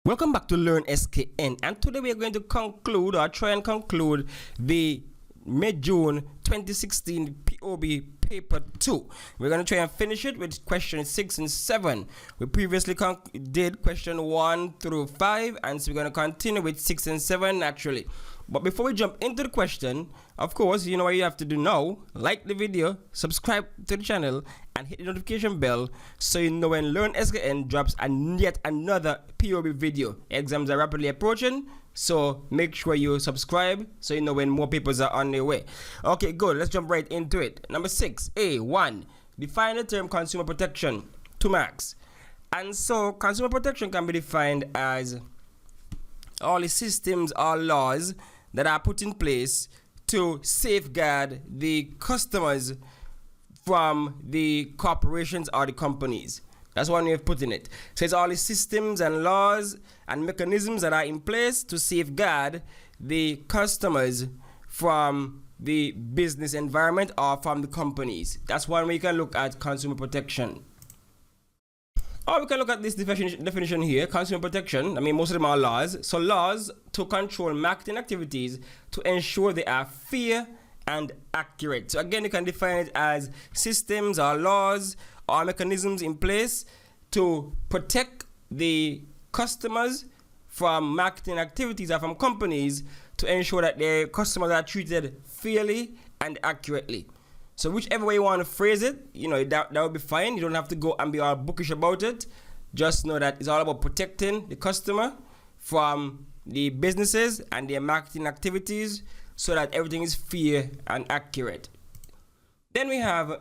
Welcome back to Learn SKN, and today we are going to conclude or try and conclude the mid-June 2016 POB paper 2. We're going to try and finish it with question 6 and 7. We previously did question 1 through 5, and so we're going to continue with 6 and 7 naturally. But before we jump into the question, of course, you know what you have to do now. Like the video, subscribe to the channel, and hit the notification bell so you know when Learn SKN drops yet another POB video. Exams are rapidly approaching, so make sure you subscribe so you know when more papers are on their way. Okay, good. Let's jump right into it. Number 6, A1. Define the term consumer protection. 2 marks. And so consumer protection can be defined as all the systems or laws that are put in place to safeguard the customers from the corporations or the companies. That's one way of putting it. So it's all the systems and laws and mechanisms that are in place to safeguard the customers from the business environment or from the companies. That's one way you can look at consumer protection. Or we can look at this definition here, consumer protection. I mean, most of them are laws. So laws to control marketing activities to ensure they are fair and accurate. So again, you can define it as systems or laws or mechanisms in place to protect the customers from marketing activities or from companies to ensure that their customers are treated fairly and accurately. So whichever way you want to phrase it, you know, that would be fine. You don't have to go and be all bookish about it. Just know that it's all about protecting the customer from the businesses and their marketing activities so that everything is fair and accurate. Then we have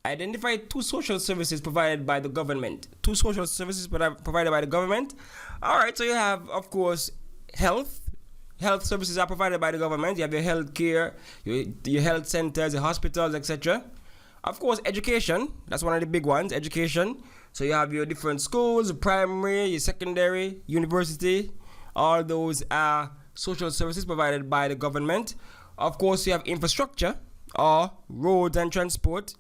identify 2 social services provided by the government. 2 social services provided by the government. All right, so you have, of course, health. Health services are provided by the government. You have your health care, your health centers, your hospitals, etc. Of course, education. That's one of the big ones, education. So you have your different schools, primary, your secondary, university. All those are social services provided by the government. Of course, you have infrastructure or roads and transport.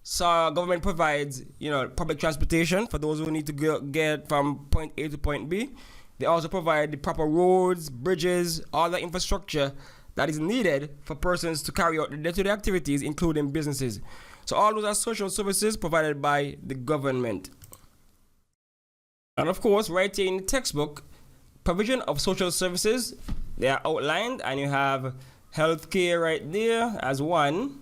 So government provides, you know, public transportation for those who need to get from point A to point B. They also provide the proper roads, bridges, all the infrastructure that is needed for persons to carry out the day-to-day activities, including businesses. So all those are social services provided by the government. And of course, right here in the textbook, provision of social services, they are outlined, and you have healthcare right there as one.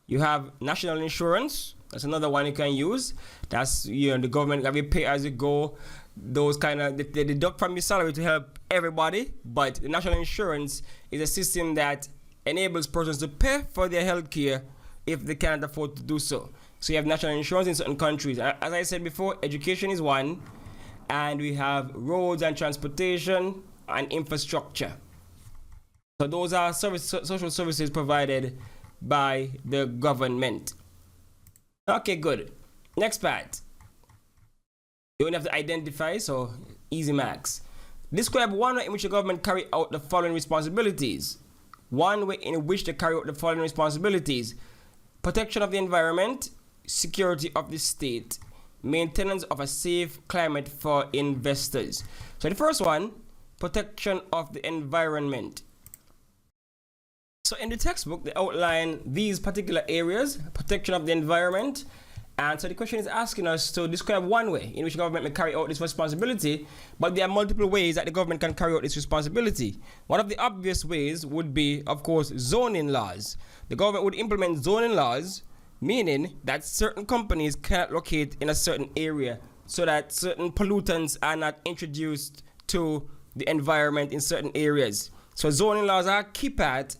You have national insurance. That's another one you can use. That's, you know, the government have you pay as you go. Those kind of, they deduct from your salary to help everybody, but the national insurance is a system that enables persons to pay for their health care if they cannot afford to do so. So you have national insurance in certain countries. As I said before, education is one, and we have roads and transportation and infrastructure. So those are social services provided by the government. Okay, good. Next part. You only have to identify, so easy marks. Describe one way in which the government carry out the following responsibilities. One way in which they carry out the following responsibilities: protection of the environment, security of the state, maintenance of a safe climate for investors. So the first one, protection of the environment. So in the textbook, they outline these particular areas, protection of the environment. And so the question is asking us to describe one way in which the government may carry out this responsibility, but there are multiple ways that the government can carry out this responsibility. One of the obvious ways would be, of course, zoning laws. The government would implement zoning laws, meaning that certain companies cannot locate in a certain area so that certain pollutants are not introduced to the environment in certain areas. So zoning laws are a key part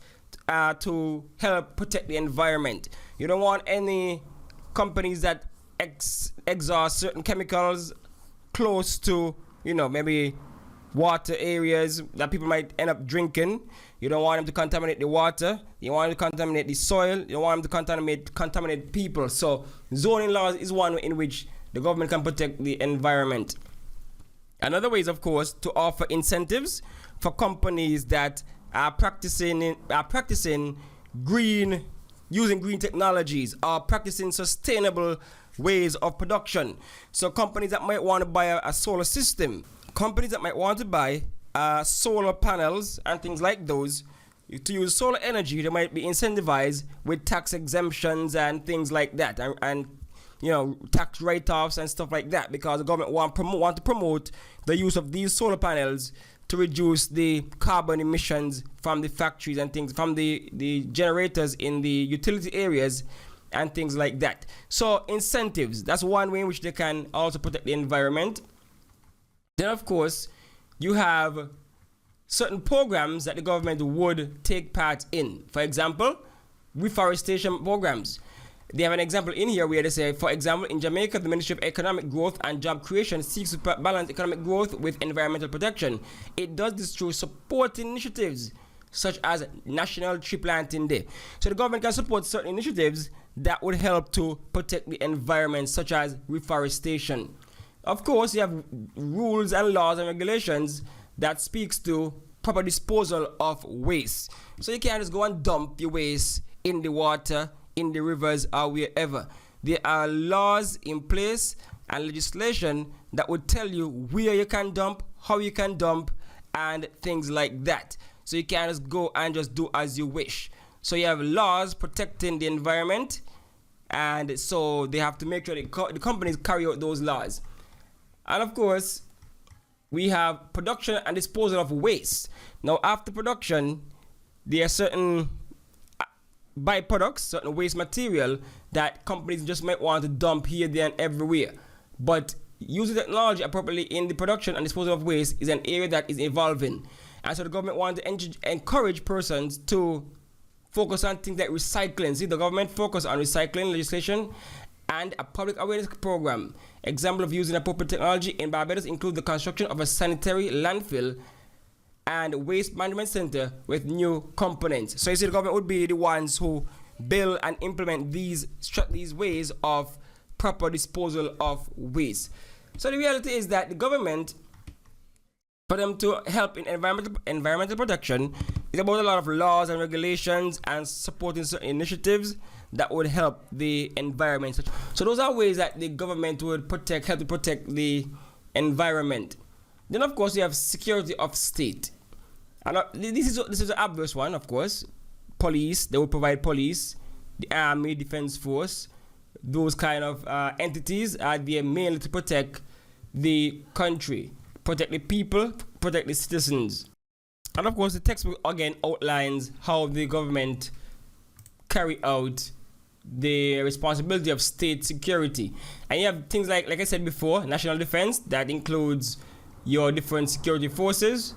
to help protect the environment. You don't want any companies that exhaust certain chemicals close to, you know, maybe water areas that people might end up drinking. You don't want them to contaminate the water. You want them to contaminate the soil. You don't want them to contaminate people. So zoning laws is one way in which the government can protect the environment. Another way is, of course, to offer incentives for companies that are practicing using green technologies, or practicing sustainable ways of production. So companies that might want to buy a solar system companies that might want to buy solar panels and things like those to use solar energy, they might be incentivized with tax exemptions and things like that, and you know, tax write-offs and stuff like that, because the government want to promote the use of these solar panels to reduce the carbon emissions from the factories and things, from the generators in the utility areas and things like that. So incentives, that's one way in which they can also protect the environment. Then of course you have certain programs that the government would take part in. For example, reforestation programs. They have an example in here where they say, for example, in Jamaica, the Ministry of Economic Growth and Job Creation seeks to balance economic growth with environmental protection. It does this through supporting initiatives such as National Tree Planting Day. So the government can support certain initiatives that would help to protect the environment, such as reforestation. Of course, you have rules and laws and regulations that speaks to proper disposal of waste. So you can't just go and dump your waste in the water, in the rivers, or wherever. There are laws in place and legislation that would tell you where you can dump, how you can dump, and things like that. So you can't just go and just do as you wish. So you have laws protecting the environment, and so they have to make sure the companies carry out those laws. And of course, we have production and disposal of waste. Now, after production, there are certain byproducts, certain waste material that companies just might want to dump here, there, and everywhere. But using technology appropriately in the production and disposal of waste is an area that is evolving. And so the government wants to encourage persons to focus on things like recycling. See, the government focus on recycling legislation and a public awareness program. Example of using appropriate technology in Barbados include the construction of a sanitary landfill and waste management center with new components. So you see, the government would be the ones who build and implement these ways of proper disposal of waste. So the reality is that the government, for them to help in environmental protection, is about a lot of laws and regulations and supporting certain initiatives that would help the environment. So those are ways that the government would help to protect the environment. Then of course you have security of state. And this is an obvious one, of course. Police, they would provide police, the army, defense force. Those kind of entities are there mainly to protect the country, protect the people, protect the citizens. And of course the textbook again outlines how the government carry out the responsibility of state security. And you have things like I said before, national defense, that includes your different security forces,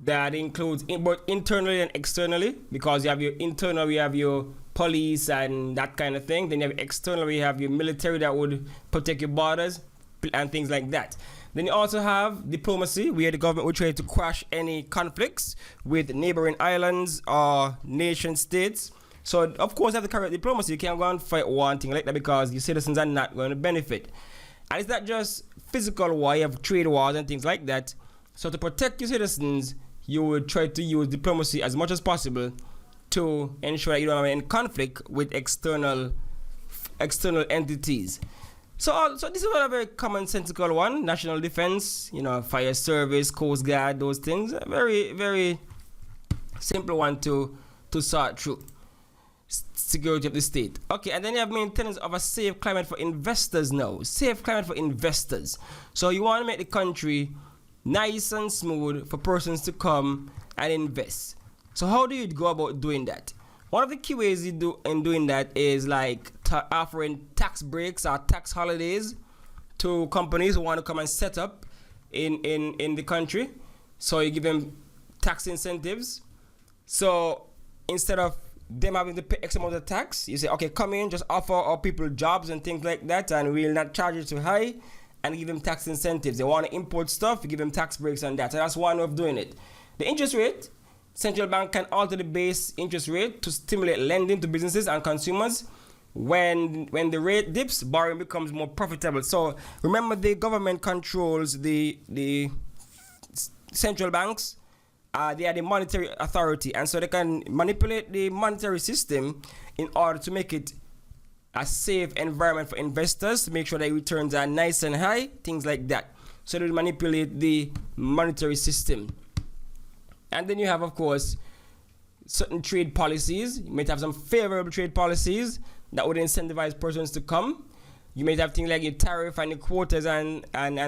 that includes both internally and externally, because you have your internal, you have your police and that kind of thing. Then you have externally, you have your military that would protect your borders and things like that. Then you also have diplomacy, where the government would try to quash any conflicts with neighboring islands or nation states. So of course you have to carry out diplomacy. You can't go and fight one thing like that because your citizens are not going to benefit. And it's not just physical war, you have trade wars and things like that. So to protect your citizens, you would try to use diplomacy as much as possible to ensure that you don't have any conflict with external entities. So this is a very commonsensical one. National defense, fire service, coast guard, those things. A very, very simple one to sort through. Security of the state. Okay, and then you have maintenance of a safe climate for investors now. Safe climate for investors. So you want to make the country nice and smooth for persons to come and invest. So how do you go about doing that? One of the key ways you do in doing that is like offering tax breaks or tax holidays to companies who want to come and set up in the country. So you give them tax incentives. So instead of them having to pay X amount of tax, you say, okay, come in, just offer our people jobs and things like that, and we'll not charge you too high, and give them tax incentives. They want to import stuff, you give them tax breaks on that. So that's one way of doing it. The interest rate, central bank can alter the base interest rate to stimulate lending to businesses and consumers. When the rate dips, borrowing becomes more profitable. So remember, the government controls the central banks. They are the monetary authority, and so they can manipulate the monetary system in order to make it a safe environment for investors, to make sure that returns are nice and high, things like that. so they manipulate the monetary system. And then you have, of course, certain trade policies. You might have some favorable trade policies that would incentivize persons to come. You might have things like your tariff and your quotas and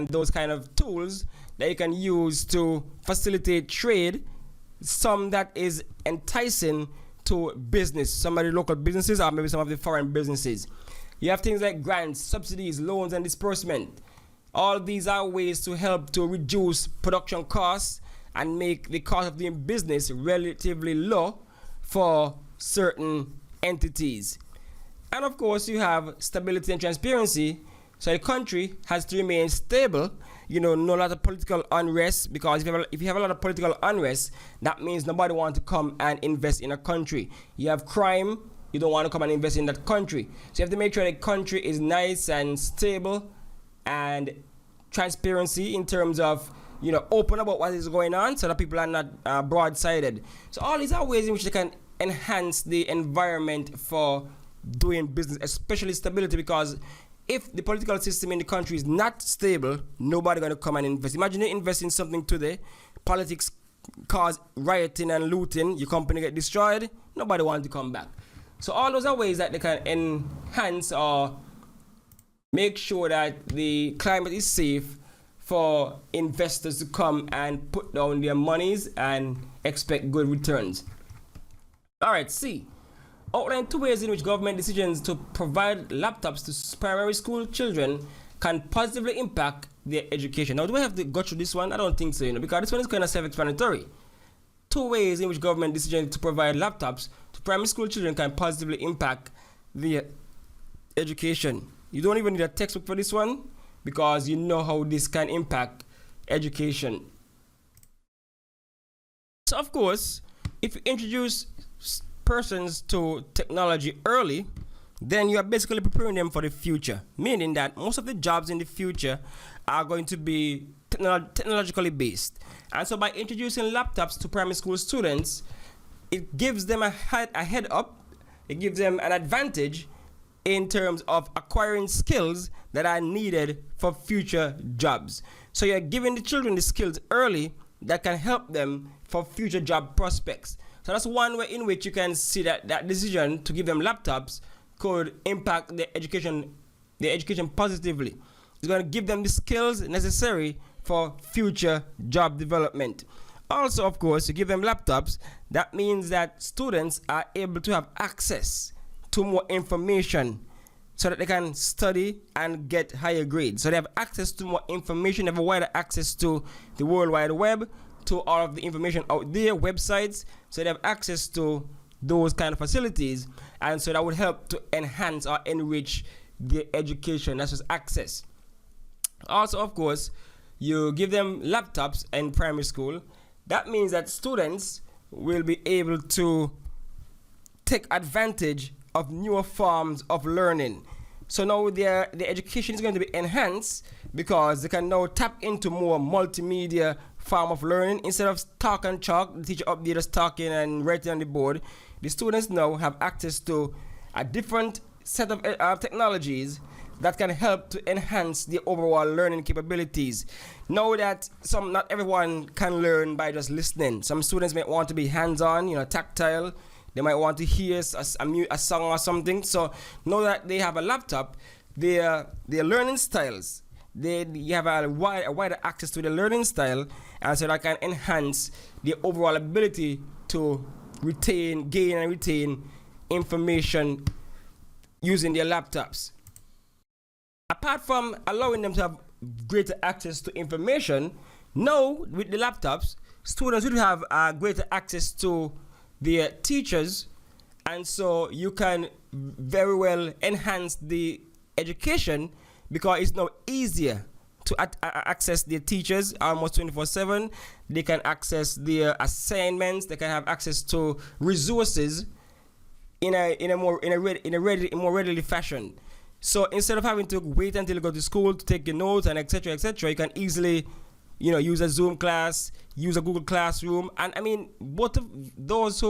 those kind of tools that you can use to facilitate trade. Some that is enticing to business, some of the local businesses or maybe some of the foreign businesses. You have things like grants, subsidies, loans, and disbursement. All these are ways to help to reduce production costs and make the cost of doing business relatively low for certain entities. And of course, you have stability and transparency. So the country has to remain stable. No lot of political unrest, because if you have a lot of political unrest, that means nobody wants to come and invest in a country. You have crime, you don't want to come and invest in that country. So you have to make sure the country is nice and stable, and transparency in terms of open about what is going on, so that people are not broadsided. So all these are ways in which they can enhance the environment for doing business, especially stability, because if the political system in the country is not stable, nobody going to come and invest. Imagine you invest in something today, politics cause rioting and looting, your company get destroyed, nobody wants to come back. So all those are ways that they can enhance or make sure that the climate is safe for investors to come and put down their monies and expect good returns. All right, C. Outline 2 ways in which government decisions to provide laptops to primary school children can positively impact their education. Now, do I have to go through this one? I don't think so, because this one is kind of self-explanatory. 2 ways in which government decisions to provide laptops to primary school children can positively impact their education. You don't even need a textbook for this one, because you know how this can impact education. So, of course, if you introduce persons to technology early, then you are basically preparing them for the future, meaning that most of the jobs in the future are going to be technologically based. And so by introducing laptops to primary school students, it gives them a head up, it gives them an advantage in terms of acquiring skills that are needed for future jobs. So you're giving the children the skills early that can help them for future job prospects. So that's one way in which you can see that decision to give them laptops could impact their education positively. It's going to give them the skills necessary for future job development. Also, of course, you give them laptops, that means that students are able to have access to more information so that they can study and get higher grades. So they have access to more information, they have a wider access to the World Wide Web, to all of the information out there, websites, so they have access to those kind of facilities, and so that would help to enhance or enrich their education. That's just access. Also, of course, you give them laptops in primary school. That means that students will be able to take advantage of newer forms of learning. So now their education is going to be enhanced, because they can now tap into more multimedia form of learning. Instead of talk and chalk, the teacher up there just talking and writing on the board, the students now have access to a different set of technologies that can help to enhance the overall learning capabilities. Know that not everyone can learn by just listening. Some students might want to be hands-on, tactile. They might want to hear a song or something. So know that they have a laptop. Their learning styles, you have a wider access to the learning style, and so that can enhance the overall ability to gain and retain information using their laptops. Apart from allowing them to have greater access to information, now with the laptops, students will have greater access to their teachers, and so you can very well enhance the education, because it's now easier to access their teachers almost 24/7. They can access their assignments. They can have access to resources in a more readily fashion. So instead of having to wait until you go to school to take your notes and etc., you can easily, use a Zoom class, use a Google Classroom. And I mean, both of those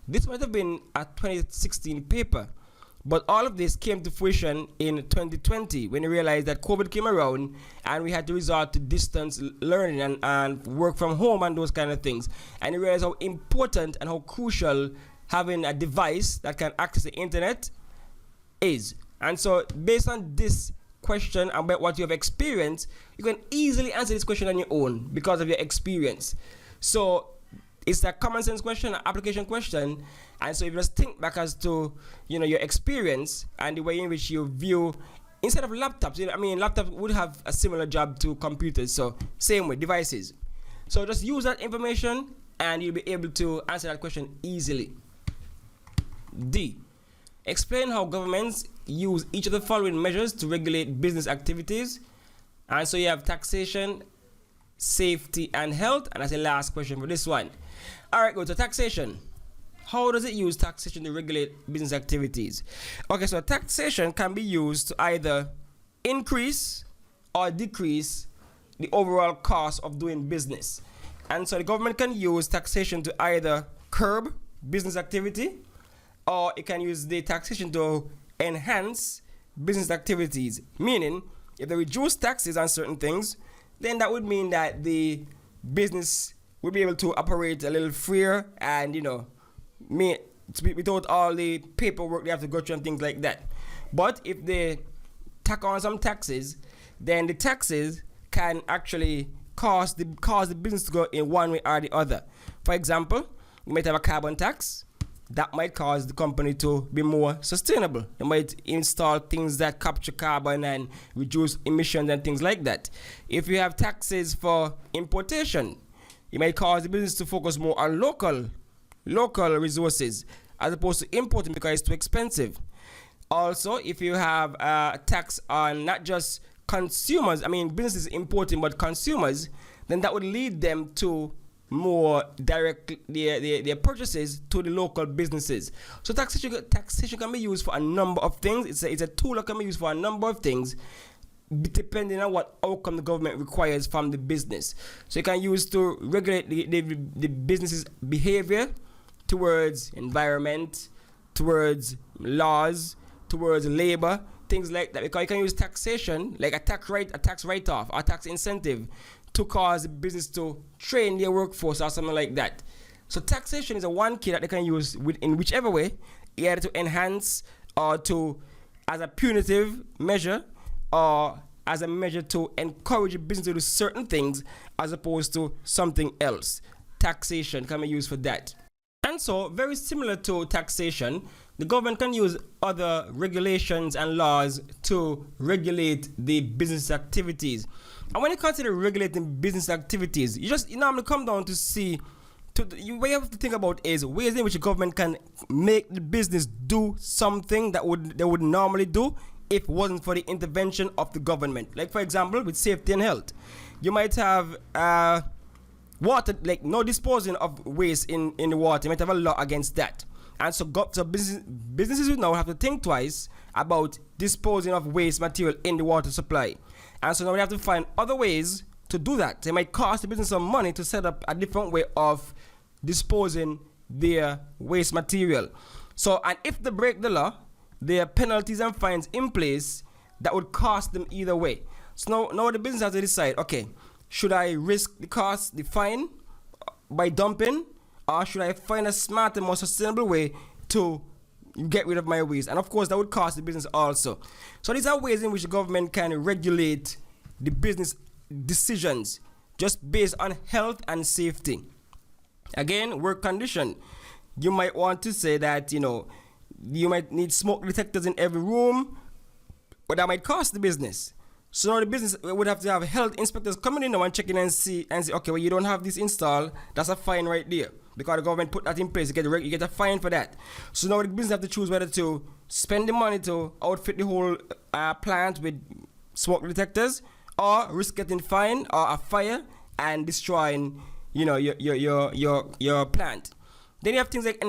this might have been a 2016 paper, But all of this came to fruition in 2020 when we realized that COVID came around and we had to resort to distance learning and work from home and those kind of things. And we realized how important and how crucial having a device that can access the internet is. And so based on this question about what you have experienced, you can easily answer this question on your own because of your experience. So it's a common sense question, an application question, and so if you just think back as to your experience and the way in which you view, instead of laptops, laptops would have a similar job to computers, so same way, devices. So just use that information and you'll be able to answer that question easily. D. Explain how governments use each of the following measures to regulate business activities. And so you have taxation, safety, and health. And that's the last question for this one. All right, go to taxation. How does it use taxation to regulate business activities? Okay, so taxation can be used to either increase or decrease the overall cost of doing business. And so the government can use taxation to either curb business activity, or it can use the taxation to enhance business activities. Meaning, if they reduce taxes on certain things, then that would mean that the business will be able to operate a little freer and, without all the paperwork they have to go through and things like that. But if they tack on some taxes, then the taxes can actually cause the business to go in one way or the other. For example, you might have a carbon tax. That might cause the company to be more sustainable. They might install things that capture carbon and reduce emissions and things like that. If you have taxes for importation, it might cause the business to focus more on local resources as opposed to importing because it's too expensive. Also, if you have a tax on not just consumers, businesses importing, but consumers, then that would lead them to more direct their purchases to the local businesses. So taxation can be used for a number of things. It's a tool that can be used for a number of things depending on what outcome the government requires from the business. So you can use to regulate the business's behavior towards environment, towards laws, towards labor, things like that. Because you can use taxation, like a tax write-off or tax incentive, to cause the business to train their workforce or something like that. So taxation is a one key that they can use in whichever way, either to enhance or as a punitive measure, or as a measure to encourage a business to do certain things as opposed to something else. Taxation can be used for that. And so, very similar to taxation, the government can use other regulations and laws to regulate the business activities. And when you consider regulating business activities, you normally come down to see, what you have to think about is ways in which the government can make the business do something that they would normally do if it wasn't for the intervention of the government. Like, for example, with safety and health, you might have water, like no disposing of waste in the water. You might have a law against that. And so businesses would now have to think twice about disposing of waste material in the water supply. And so now we have to find other ways to do that. It might cost the business some money to set up a different way of disposing their waste material. So, and if they break the law, there are penalties and fines in place that would cost them either way. So now the business has to decide, okay, should I risk the fine by dumping, or should I find a smarter, more sustainable way to get rid of my waste? And of course, that would cost the business also. So these are ways in which the government can regulate the business decisions just based on health and safety. Again, work condition. You might want to say that, you might need smoke detectors in every room, but that might cost the business. So now the business would have to have health inspectors coming in now and checking and say, okay, well, you don't have this installed, that's a fine right there. Because the government put that in place, you get a fine for that. So now the business have to choose whether to spend the money to outfit the whole plant with smoke detectors, or risk getting fined or a fire and destroying, your plant. Then you have things like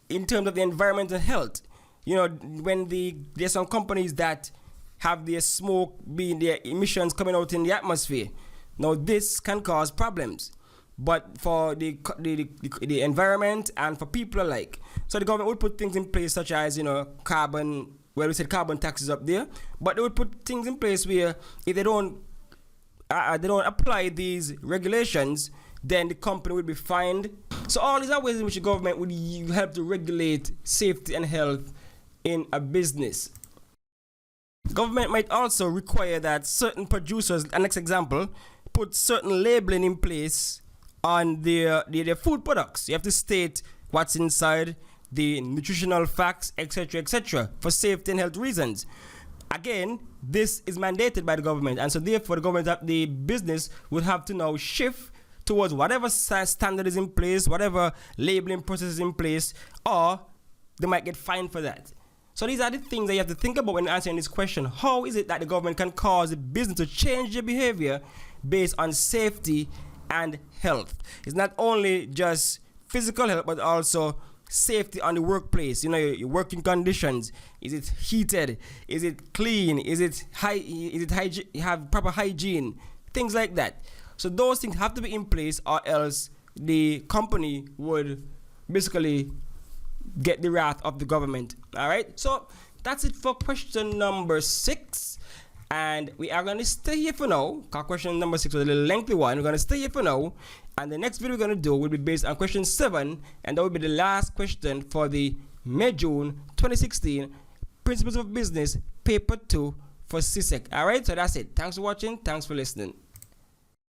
in terms of the environmental health. When there's some companies that have their smoke their emissions coming out in the atmosphere. Now this can cause problems. but for the environment and for people alike. So the government would put things in place such as, carbon, well, we said carbon taxes up there, but they would put things in place where if they don't apply these regulations, then the company would be fined. So all these are ways in which the government would help to regulate safety and health in a business. Government might also require that certain producers, an next example, put certain labeling in place on their food products. You have to state what's inside, the nutritional facts, etc., for safety and health reasons. Again, this is mandated by the government, and so therefore the business would have to now shift towards whatever standard is in place, whatever labeling process is in place, or they might get fined for that. So these are the things that you have to think about when answering this question. How is it that the government can cause the business to change their behavior based on safety and health? It's not only just physical health, but also safety on the workplace. Your working conditions. Is it heated? Is it clean? Is it have proper hygiene? Things like that. So those things have to be in place, or else the company would basically get the wrath of the government. All right. So that's it for question number 6. And we are going to stay here for now. Question number 6 was a little lengthy one. We're going to stay here for now. And the next video we're going to do will be based on question 7. And that will be the last question for the May-June 2016 Principles of Business Paper 2 for CSEC. All right. So that's it. Thanks for watching. Thanks for listening.